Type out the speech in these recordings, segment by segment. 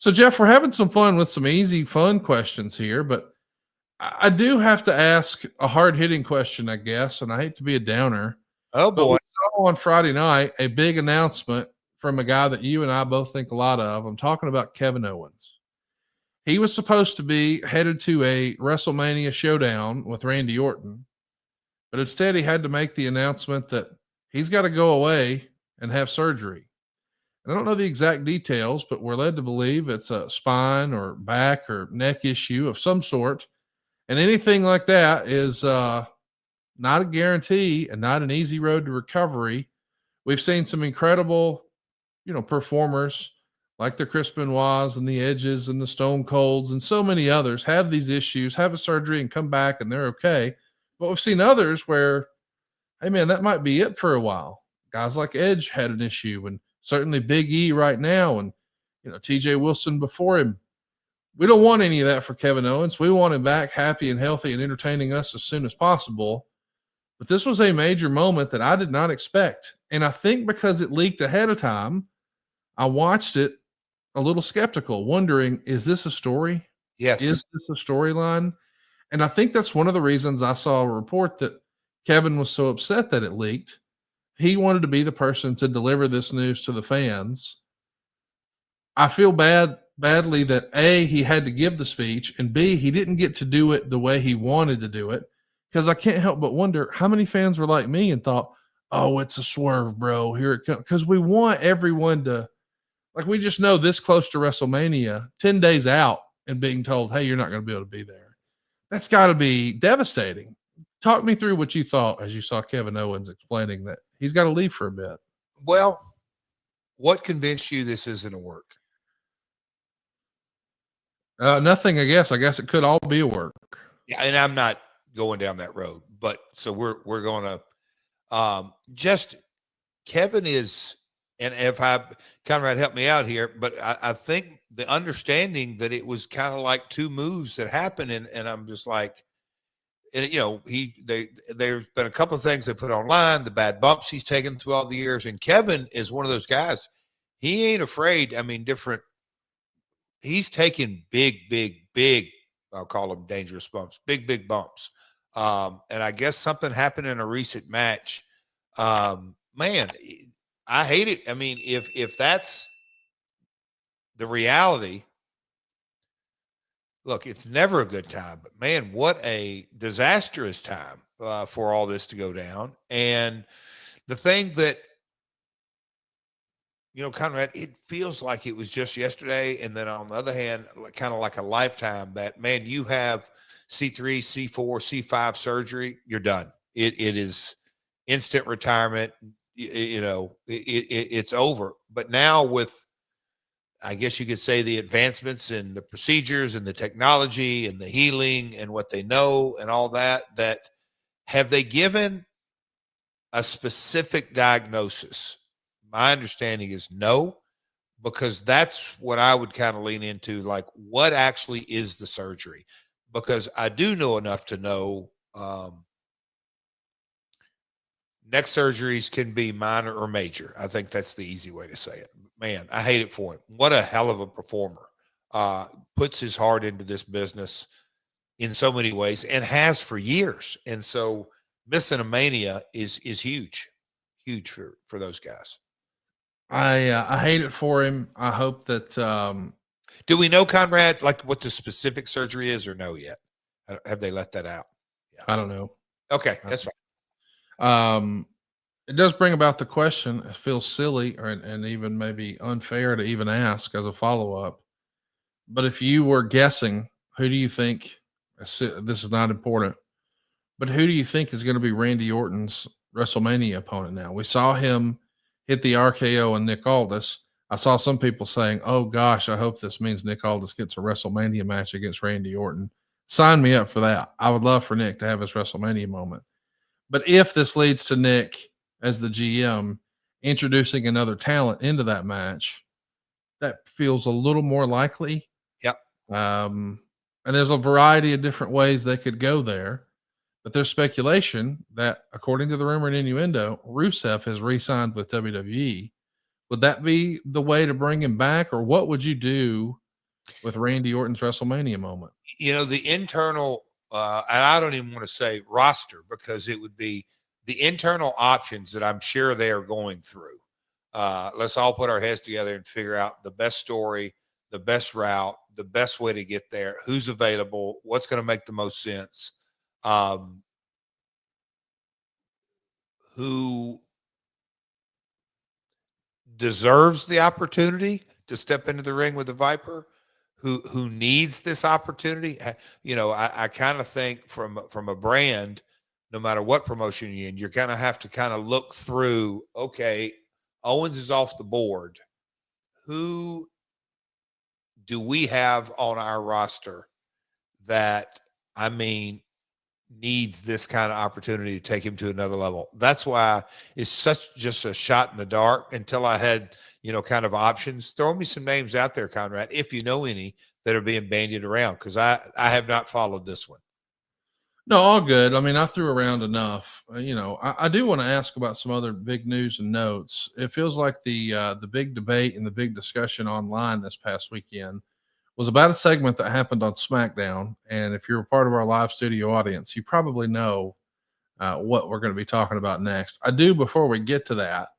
So, Jeff, we're having some fun with some easy, fun questions here, but I do have to ask a hard hitting question, I guess, and I hate to be a downer. Oh But we boy. saw on Friday night a big announcement from a guy that you and I both think a lot of. I'm talking about Kevin Owens. He was supposed to be headed to a WrestleMania showdown with Randy Orton, but instead he had to make the announcement that he's got to go away and have surgery. I don't know the exact details, but we're led to believe it's a spine or back or neck issue of some sort. And anything like that is not a guarantee and not an easy road to recovery. We've seen some incredible, performers like the Chris Benoit's and the Edges and the Stone Colds and so many others have these issues, have a surgery and come back and they're okay. But we've seen others where, hey man, that might be it for a while. Guys like Edge had an issue, and certainly Big E right now, and TJ Wilson before him. We don't want any of that for Kevin Owens. We want him back happy and healthy and entertaining us as soon as possible. But this was a major moment that I did not expect. And I think because it leaked ahead of time, I watched it a little skeptical, wondering, is this a story? Yes. Is this a storyline? And I think that's one of the reasons I saw a report that Kevin was so upset that it leaked. He wanted to be the person to deliver this news to the fans. I feel badly that A, he had to give the speech, and B, he didn't get to do it the way he wanted to do it. Because I can't help but wonder how many fans were like me and thought, oh, it's a swerve, bro. Here it comes. Because we want everyone to, like, we just know this close to WrestleMania, 10 days out, and being told, hey, you're not going to be able to be there. That's got to be devastating. Talk me through what you thought as you saw Kevin Owens explaining that he's got to leave for a bit. Well, what convinced you this isn't a work? Nothing, I guess. I guess it could all be a work. Yeah, and I'm not going down that road, but so we're going to just Kevin is, and if Conrad help me out here, but I think the understanding that it was kind of like two moves that happened, and I'm just like, and there's been a couple of things they put online, the bad bumps he's taken through all the years, and Kevin is one of those guys. He ain't afraid. I mean, he's taken big, I'll call them dangerous bumps, big bumps. And I guess something happened in a recent match. Man, I hate it. I mean, if that's the reality, look, it's never a good time, but man, what a disastrous time for all this to go down. And the thing that, Conrad, it feels like it was just yesterday. And then on the other hand, kind of like a lifetime that, man, you have C3, C4, C5 surgery, you're done. It is instant retirement. It's over. But now with, I guess you could say, the advancements in the procedures and the technology and the healing and what they know and all that have they given a specific diagnosis? My understanding is no, because that's what I would kind of lean into, like what actually is the surgery? Because I do know enough to know neck surgeries can be minor or major. I think that's the easy way to say it. Man, I hate it for him. What a hell of a performer. Puts his heart into this business in so many ways and has for years. And so missing a Mania is huge for those guys. I hate it for him. I hope that. Do we know, Conrad, like what the specific surgery is, or no yet? Have they let that out? Yeah. I don't know. Okay, that's fine. It does bring about the question. It feels silly and even maybe unfair to even ask as a follow up. But if you were guessing, who do you think? This is not important, but who do you think is going to be Randy Orton's WrestleMania opponent now? We saw him hit the RKO and Nick Aldis. I saw some people saying, oh gosh, I hope this means Nick Aldis gets a WrestleMania match against Randy Orton. Sign me up for that. I would love for Nick to have his WrestleMania moment. But if this leads to Nick as the GM introducing another talent into that match, that feels a little more likely. Yep. And there's a variety of different ways they could go there. But there's speculation that, according to the rumor and innuendo, Rusev has re-signed with WWE. Would that be the way to bring him back, or what would you do with Randy Orton's WrestleMania moment. You know, the internal, and I don't even want to say roster because it would be the internal options that I'm sure they are going through. Let's all put our heads together and figure out the best story, the best route, the best way to get there, who's available, what's going to make the most sense, who deserves the opportunity to step into the ring with the Viper, who needs this opportunity. You know, I kind of think from a brand, no matter what promotion you're in, you're going to have to kind of look through, okay, Owens is off the board. Who do we have on our roster that, I mean, needs this kind of opportunity to take him to another level? That's why it's such just a shot in the dark until I had, you know, kind of options. Throw me some names out there, Conrad, if you know any that are being bandied around, because I have not followed this one. No, all good. I mean, I threw around enough. You know, I do want to ask about some other big news and notes. It feels like the big debate and the big discussion online this past weekend was about a segment that happened on SmackDown. And if you're a part of our live studio audience, you probably know what we're going to be talking about next. I do, before we get to that,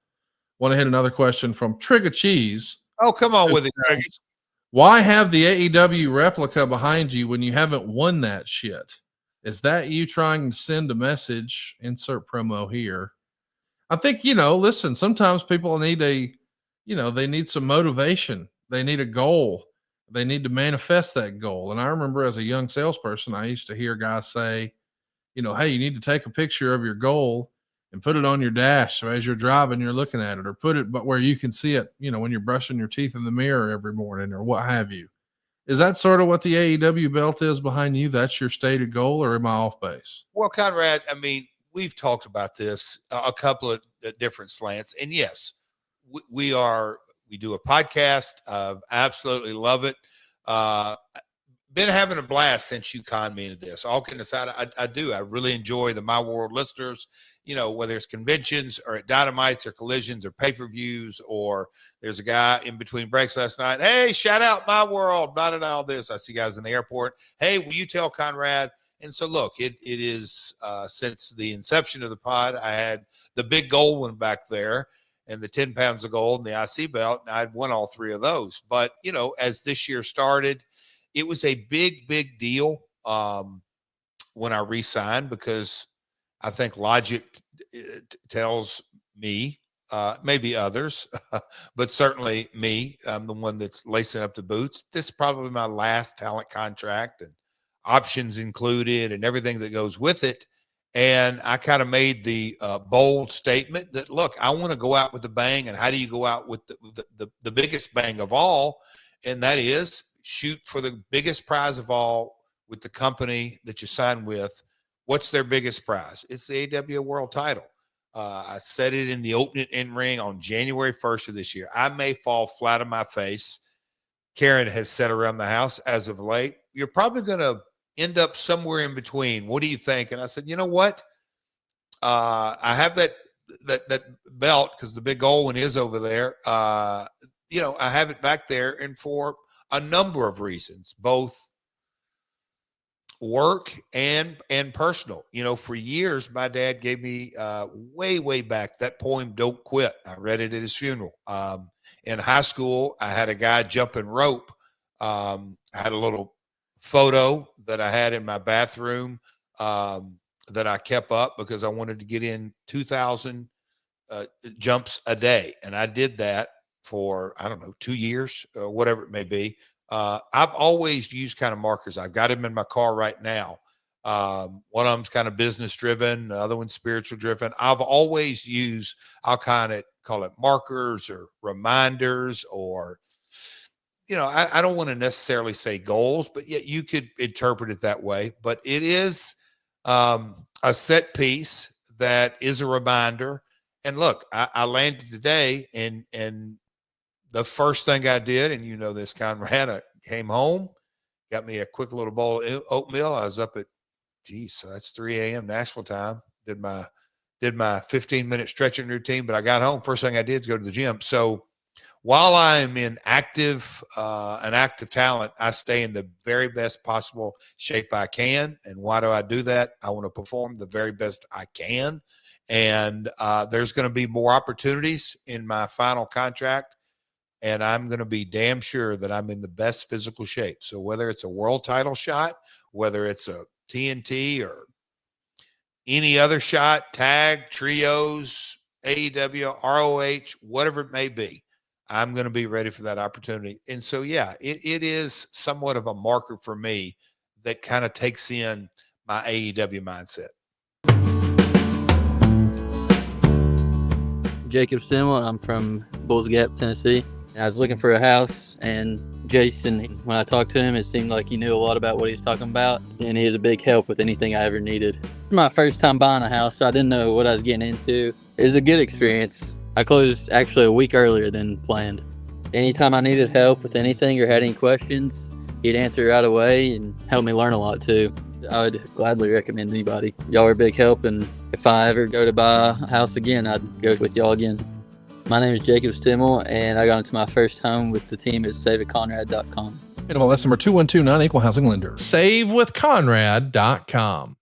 want to hit another question from Trigger Cheese. Oh, come on with it, Greg. Why have the AEW replica behind you when you haven't won that shit? Is that you trying to send a message? Insert promo here. I think, you know, listen, sometimes people need they need some motivation. They need a goal. They need to manifest that goal. And I remember as a young salesperson, I used to hear guys say, you know, hey, you need to take a picture of your goal and put it on your dash. So as you're driving, you're looking at it, or put it but where you can see it, you know, when you're brushing your teeth in the mirror every morning or what have you. Is that sort of what the AEW belt is behind you? That's your stated goal, or am I off base? Well, Conrad, I mean, we've talked about this a couple of different slants, and yes, we do a podcast. Absolutely love it. Been having a blast since you conned me into this. All kidding aside, I do. I really enjoy the My World listeners, you know, whether it's conventions or at Dynamites or collisions or pay-per-views, or there's a guy in between breaks last night. Hey, shout out My World, not in all this. I see guys in the airport. Hey, will you tell Conrad? And so look, it is since the inception of the pod, I had the big gold one back there and the 10 pounds of gold and the IC belt, and I'd won all three of those. But, you know, as this year started, it was a big deal when I re-signed, because I think logic tells me, maybe others, but certainly me, I'm the one that's lacing up the boots. This is probably my last talent contract, and options included and everything that goes with it. And I kind of made the bold statement that, look, I want to go out with a bang. And how do you go out with the biggest bang of all? And that is shoot for the biggest prize of all with the company that you sign with. What's their biggest prize? It's the AWA World title. I said it in the opening in ring on January 1st of this year. I may fall flat on my face. Karen has said around the house as of late, you're probably going to end up somewhere in between. What do you think? And I said, you know what? I have that belt because the big gold one is over there. You know, I have it back there, and for a number of reasons, both work and personal. You know, for years, my dad gave me way back that poem, Don't Quit. I read it at his funeral. In high school, I had a guy jumping rope. I had a little photo that I had in my bathroom that I kept up because I wanted to get in 2,000 jumps a day. And I did that for, I don't know, 2 years, whatever it may be. I've always used kind of markers. I've got them in my car right now. One of them's kind of business driven. The other one's spiritual driven. I've always used, I'll kind of call it markers or reminders, or, you know, I don't want to necessarily say goals, but yet you could interpret it that way. But it is a set piece that is a reminder. And look, I landed today, and the first thing I did, and you know this, Conrad, I came home, got me a quick little bowl of oatmeal. I was up at, so that's 3 a.m. Nashville time. Did my 15-minute stretching routine, but I got home. First thing I did is go to the gym. So while I am in an active talent, I stay in the very best possible shape I can. And why do I do that? I want to perform the very best I can. And there's going to be more opportunities in my final contract. And I'm going to be damn sure that I'm in the best physical shape. So whether it's a world title shot, whether it's a TNT or any other shot, tag, trios, AEW, ROH, whatever it may be, I'm going to be ready for that opportunity. And so, yeah, it is somewhat of a marker for me that kind of takes in my AEW mindset. Jacob Silva. I'm from Bulls Gap, Tennessee. I was looking for a house, and Jason, when I talked to him, it seemed like he knew a lot about what he was talking about, and he was a big help with anything I ever needed. It was my first time buying a house, so I didn't know what I was getting into. It was a good experience. I closed actually a week earlier than planned. Anytime I needed help with anything or had any questions, he'd answer right away and help me learn a lot too. I would gladly recommend anybody. Y'all are a big help, and if I ever go to buy a house again, I'd go with y'all again. My name is Jacob Stimmel, and I got into my first home with the team at SaveItConrad.com. NMLS number 2129, Equal Housing Lender. SaveWithConrad.com.